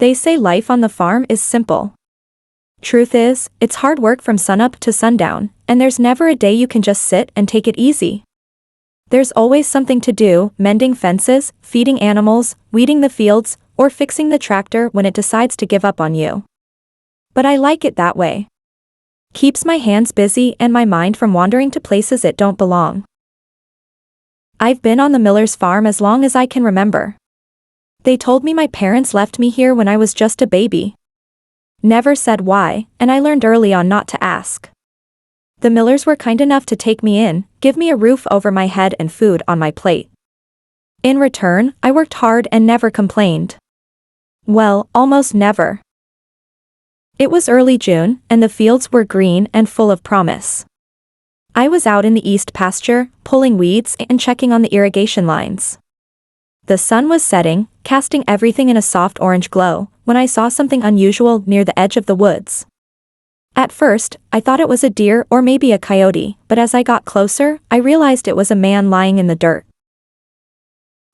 They say life on the farm is simple. Truth is, it's hard work from sunup to sundown, and there's never a day you can just sit and take it easy. There's always something to do, mending fences, feeding animals, weeding the fields, or fixing the tractor when it decides to give up on you. But I like it that way. Keeps my hands busy and my mind from wandering to places it don't belong. I've been on the Miller's farm as long as I can remember. They told me my parents left me here when I was just a baby. Never said why, and I learned early on not to ask. The Millers were kind enough to take me in, give me a roof over my head and food on my plate. In return, I worked hard and never complained. Well, almost never. It was early June, and the fields were green and full of promise. I was out in the east pasture, pulling weeds and checking on the irrigation lines. The sun was setting, casting everything in a soft orange glow, when I saw something unusual near the edge of the woods. At first, I thought it was a deer or maybe a coyote, but as I got closer, I realized it was a man lying in the dirt.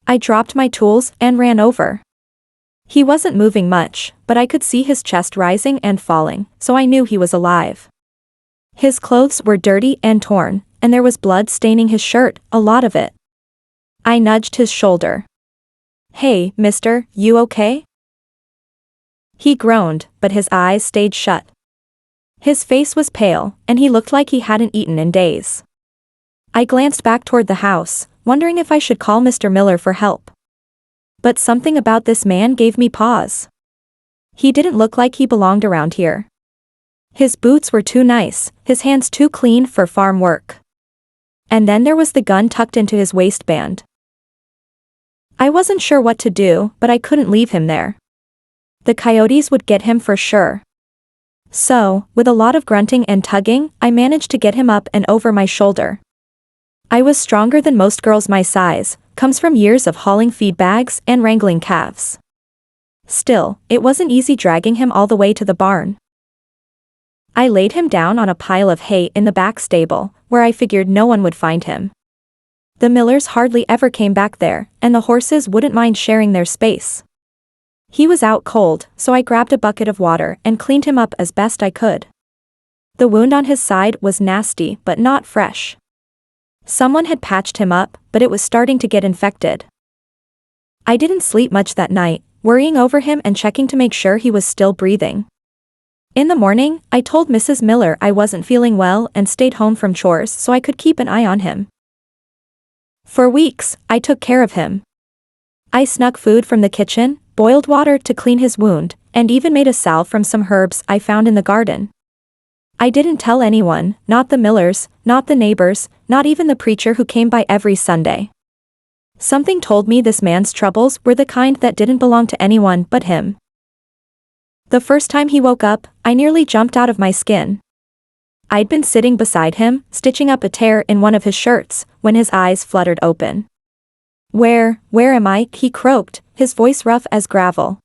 I dropped my tools and ran over. He wasn't moving much, but I could see his chest rising and falling, so I knew he was alive. His clothes were dirty and torn, and there was blood staining his shirt, a lot of it. I nudged his shoulder. "Hey, mister, you okay?" He groaned, but his eyes stayed shut. His face was pale, and he looked like he hadn't eaten in days. I glanced back toward the house, wondering if I should call Mr. Miller for help. But something about this man gave me pause. He didn't look like he belonged around here. His boots were too nice, his hands too clean for farm work. And then there was the gun tucked into his waistband. I wasn't sure what to do, but I couldn't leave him there. The coyotes would get him for sure. So, with a lot of grunting and tugging, I managed to get him up and over my shoulder. I was stronger than most girls my size, comes from years of hauling feed bags and wrangling calves. Still, it wasn't easy dragging him all the way to the barn. I laid him down on a pile of hay in the back stable, where I figured no one would find him. The Millers hardly ever came back there, and the horses wouldn't mind sharing their space. He was out cold, so I grabbed a bucket of water and cleaned him up as best I could. The wound on his side was nasty but not fresh. Someone had patched him up, but it was starting to get infected. I didn't sleep much that night, worrying over him and checking to make sure he was still breathing. In the morning, I told Mrs. Miller I wasn't feeling well and stayed home from chores so I could keep an eye on him. For weeks, I took care of him. I snuck food from the kitchen, boiled water to clean his wound, and even made a salve from some herbs I found in the garden. I didn't tell anyone, not the Millers, not the neighbors, not even the preacher who came by every Sunday. Something told me this man's troubles were the kind that didn't belong to anyone but him. The first time he woke up, I nearly jumped out of my skin. I'd been sitting beside him, stitching up a tear in one of his shirts, when his eyes fluttered open. Where am I?" he croaked, his voice rough as gravel.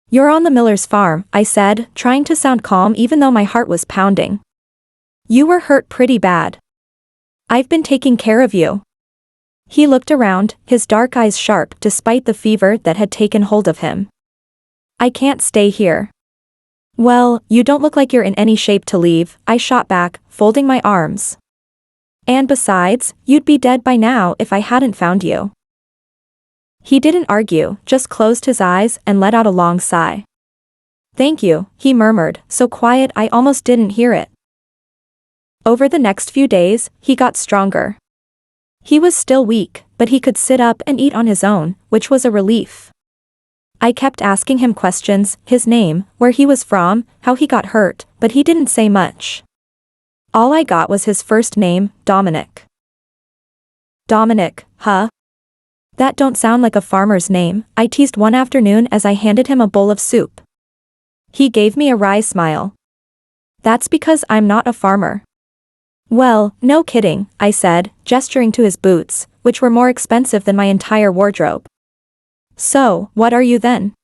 "You're on the Miller's farm," I said, trying to sound calm even though my heart was pounding. "You were hurt pretty bad. I've been taking care of you." He looked around, his dark eyes sharp despite the fever that had taken hold of him. "I can't stay here." "Well, you don't look like you're in any shape to leave," I shot back, folding my arms. "And besides, you'd be dead by now if I hadn't found you." He didn't argue, just closed his eyes and let out a long sigh. "Thank you," he murmured, so quiet I almost didn't hear it. Over the next few days, he got stronger. He was still weak, but he could sit up and eat on his own, which was a relief. I kept asking him questions, his name, where he was from, how he got hurt, but he didn't say much. All I got was his first name, Dominic. "Dominic, huh? That don't sound like a farmer's name," I teased one afternoon as I handed him a bowl of soup. He gave me a wry smile. "That's because I'm not a farmer." "Well, no kidding," I said, gesturing to his boots, which were more expensive than my entire wardrobe. So, what are you then?"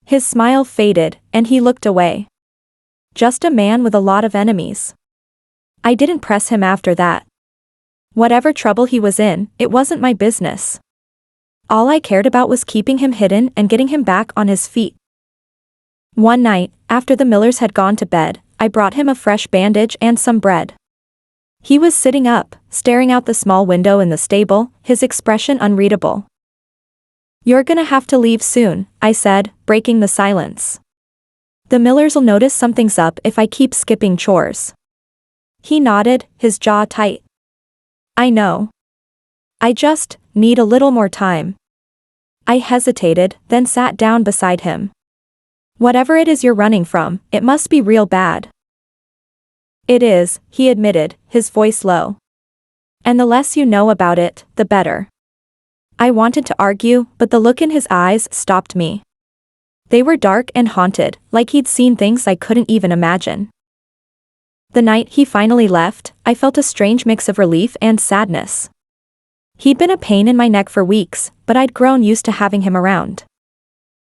His smile faded, and he looked away. "Just a man with a lot of enemies." I didn't press him after that. Whatever trouble he was in, it wasn't my business. All I cared about was keeping him hidden and getting him back on his feet. One night, after the Millers had gone to bed, I brought him a fresh bandage and some bread. He was sitting up, staring out the small window in the stable, his expression unreadable. "You're gonna have to leave soon," I said, breaking the silence. "The Millers'll notice something's up if I keep skipping chores." He nodded, his jaw tight. "I know. I just need a little more time." I hesitated, then sat down beside him. "Whatever it is you're running from, it must be real bad." "It is," he admitted, his voice low. "And the less you know about it, the better." I wanted to argue, but the look in his eyes stopped me. They were dark and haunted, like he'd seen things I couldn't even imagine. The night he finally left, I felt a strange mix of relief and sadness. He'd been a pain in my neck for weeks, but I'd grown used to having him around.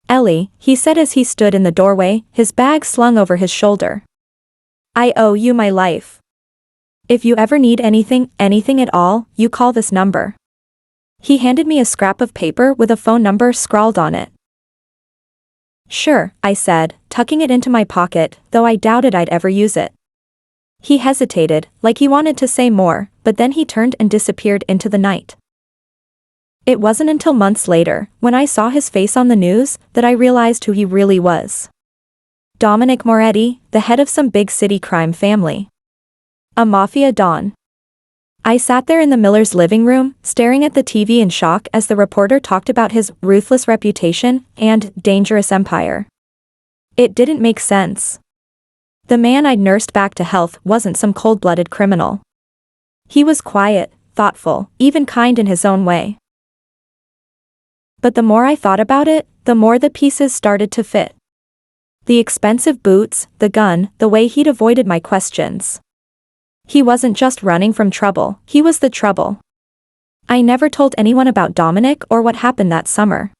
"Ellie," he said as he stood in the doorway, his bag slung over his shoulder. "I owe you my life. If you ever need anything at all, you call this number." He handed me a scrap of paper with a phone number scrawled on it. "Sure," I said, tucking it into my pocket, though I doubted I'd ever use it. He hesitated, like he wanted to say more, but then he turned and disappeared into the night. It wasn't until months later, when I saw his face on the news, that I realized who he really was. Dominic Moretti, the head of some big city crime family. A Mafia don. I sat there in the Millers' living room, staring at the TV in shock as the reporter talked about his ruthless reputation and dangerous empire. It didn't make sense. The man I'd nursed back to health wasn't some cold-blooded criminal. He was quiet, thoughtful, even kind in his own way. But the more I thought about it, the more the pieces started to fit. The expensive boots, the gun, the way he'd avoided my questions. He wasn't just running from trouble, he was the trouble. I never told anyone about Dominic or what happened that summer.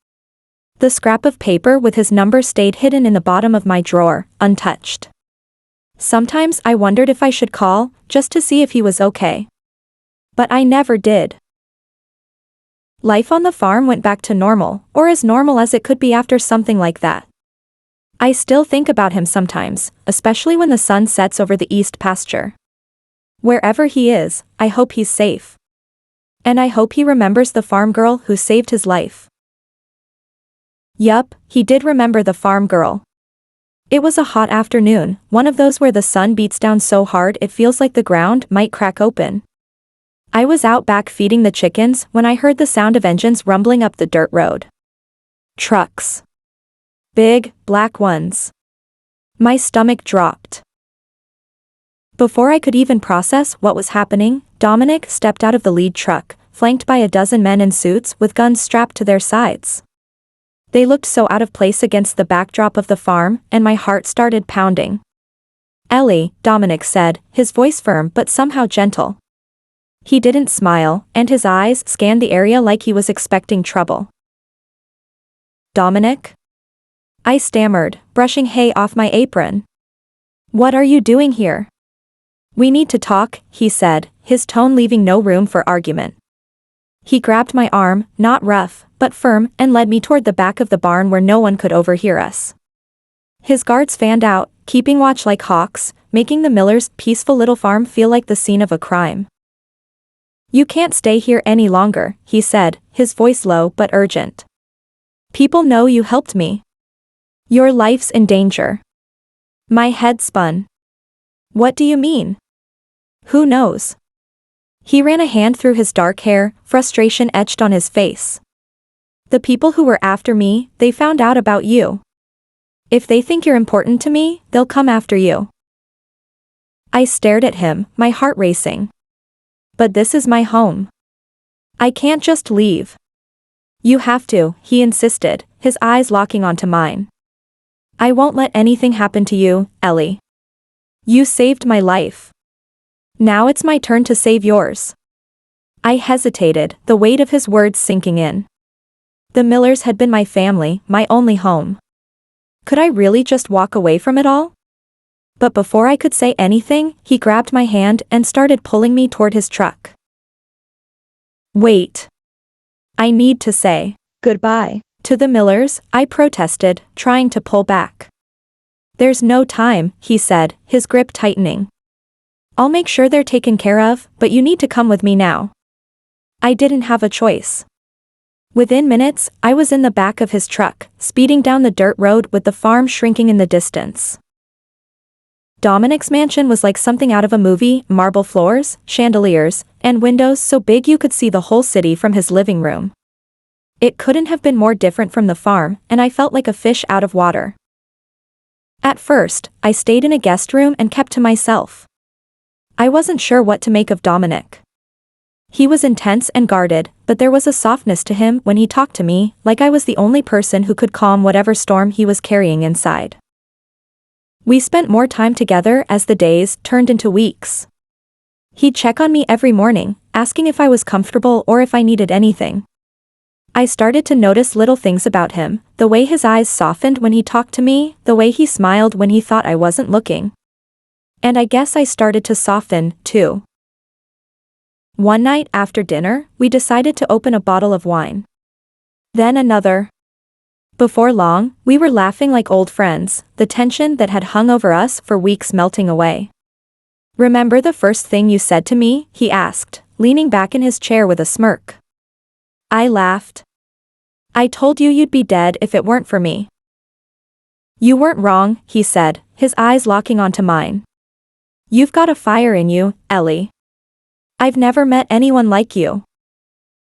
The scrap of paper with his number stayed hidden in the bottom of my drawer, untouched. Sometimes I wondered if I should call, just to see if he was okay. But I never did. Life on the farm went back to normal, or as normal as it could be after something like that. I still think about him sometimes, especially when the sun sets over the east pasture. Wherever he is, I hope he's safe. And I hope he remembers the farm girl who saved his life. Yup, he did remember the farm girl. It was a hot afternoon, one of those where the sun beats down so hard it feels like the ground might crack open. I was out back feeding the chickens when I heard the sound of engines rumbling up the dirt road. Trucks. Big, black ones. My stomach dropped. Before I could even process what was happening, Dominic stepped out of the lead truck, flanked by a dozen men in suits with guns strapped to their sides. They looked so out of place against the backdrop of the farm, and my heart started pounding. "Ellie," Dominic said, his voice firm but somehow gentle. He didn't smile, and his eyes scanned the area like he was expecting trouble. "Dominic?" I stammered, brushing hay off my apron. "What are you doing here?" "We need to talk," he said, his tone leaving no room for argument. He grabbed my arm, not rough, but firm, and led me toward the back of the barn where no one could overhear us. His guards fanned out, keeping watch like hawks, making the Millers' peaceful little farm feel like the scene of a crime. "You can't stay here any longer," he said, his voice low but urgent. "People know you helped me. Your life's in danger." My head spun. "What do you mean?" "Who knows?" He ran a hand through his dark hair, frustration etched on his face. "The people who were after me, they found out about you. If they think you're important to me, they'll come after you." I stared at him, my heart racing. "But this is my home. I can't just leave." "You have to," he insisted, his eyes locking onto mine. "I won't let anything happen to you, Ellie. You saved my life. Now it's my turn to save yours." I hesitated, the weight of his words sinking in. The Millers had been my family, my only home. Could I really just walk away from it all? But before I could say anything, he grabbed my hand and started pulling me toward his truck. "Wait. I need to say." Goodbye. To the Millers, I protested, trying to pull back. There's no time, he said, his grip tightening. I'll make sure they're taken care of, but you need to come with me now. I didn't have a choice. Within minutes, I was in the back of his truck, speeding down the dirt road with the farm shrinking in the distance. Dominic's mansion was like something out of a movie, marble floors, chandeliers, and windows so big you could see the whole city from his living room. It couldn't have been more different from the farm, and I felt like a fish out of water. At first, I stayed in a guest room and kept to myself. I wasn't sure what to make of Dominic. He was intense and guarded, but there was a softness to him when he talked to me, like I was the only person who could calm whatever storm he was carrying inside. We spent more time together as the days turned into weeks. He'd check on me every morning, asking if I was comfortable or if I needed anything. I started to notice little things about him, the way his eyes softened when he talked to me, the way he smiled when he thought I wasn't looking. And I guess I started to soften, too. One night after dinner, we decided to open a bottle of wine. Then another. Before long, we were laughing like old friends, the tension that had hung over us for weeks melting away. Remember the first thing you said to me? He asked, leaning back in his chair with a smirk. I laughed. I told you you'd be dead if it weren't for me. You weren't wrong, he said, his eyes locking onto mine. You've got a fire in you, Ellie. I've never met anyone like you.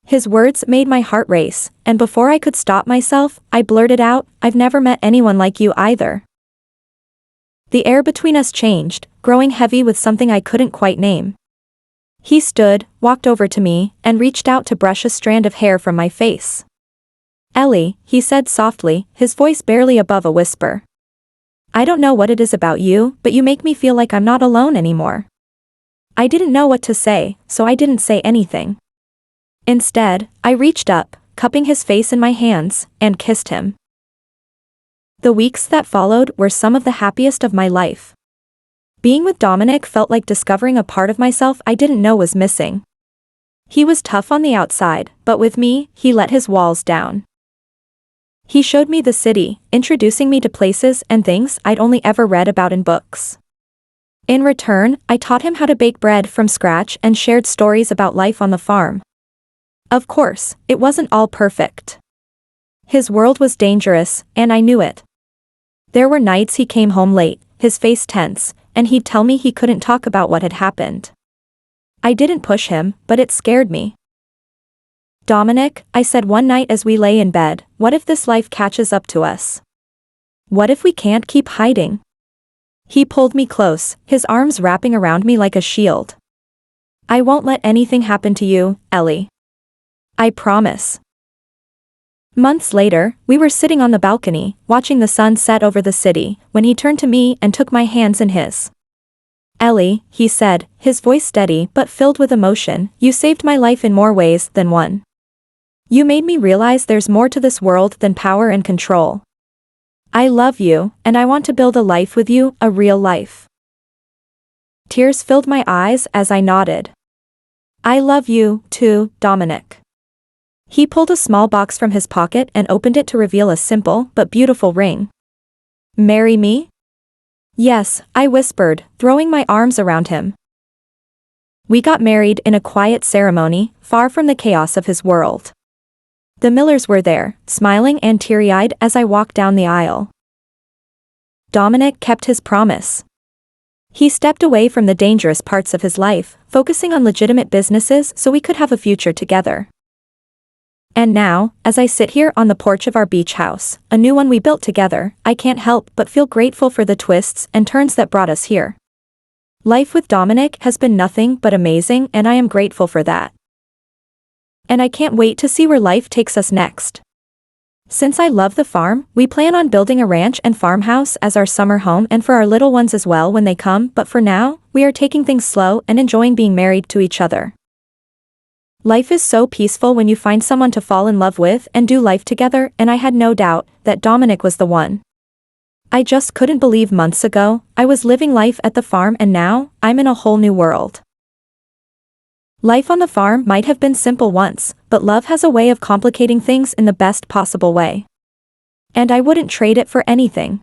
His words made my heart race, and before I could stop myself, I blurted out, I've never met anyone like you either. The air between us changed, growing heavy with something I couldn't quite name. He stood, walked over to me, and reached out to brush a strand of hair from my face. Ellie, he said softly, his voice barely above a whisper. I don't know what it is about you, but you make me feel like I'm not alone anymore. I didn't know what to say, so I didn't say anything. Instead, I reached up, cupping his face in my hands, and kissed him. The weeks that followed were some of the happiest of my life. Being with Dominic felt like discovering a part of myself I didn't know was missing. He was tough on the outside, but with me, he let his walls down. He showed me the city, introducing me to places and things I'd only ever read about in books. In return, I taught him how to bake bread from scratch and shared stories about life on the farm. Of course, it wasn't all perfect. His world was dangerous, and I knew it. There were nights he came home late, his face tense, and he'd tell me he couldn't talk about what had happened. I didn't push him, but it scared me. Dominic, I said one night as we lay in bed, what if this life catches up to us? What if we can't keep hiding? He pulled me close, his arms wrapping around me like a shield. I won't let anything happen to you, Ellie. I promise. Months later, we were sitting on the balcony, watching the sun set over the city, when he turned to me and took my hands in his. Ellie, he said, his voice steady but filled with emotion, you saved my life in more ways than one. You made me realize there's more to this world than power and control. I love you, and I want to build a life with you, a real life. Tears filled my eyes as I nodded. I love you, too, Dominic. He pulled a small box from his pocket and opened it to reveal a simple but beautiful ring. Marry me? Yes, I whispered, throwing my arms around him. We got married in a quiet ceremony, far from the chaos of his world. The Millers were there, smiling and teary-eyed as I walked down the aisle. Dominic kept his promise. He stepped away from the dangerous parts of his life, focusing on legitimate businesses so we could have a future together. And now, as I sit here on the porch of our beach house, a new one we built together, I can't help but feel grateful for the twists and turns that brought us here. Life with Dominic has been nothing but amazing, and I am grateful for that. And I can't wait to see where life takes us next. Since I love the farm, we plan on building a ranch and farmhouse as our summer home and for our little ones as well when they come, but for now, we are taking things slow and enjoying being married to each other. Life is so peaceful when you find someone to fall in love with and do life together, and I had no doubt that Dominic was the one. I just couldn't believe months ago, I was living life at the farm and now, I'm in a whole new world. Life on the farm might have been simple once, but love has a way of complicating things in the best possible way. And I wouldn't trade it for anything.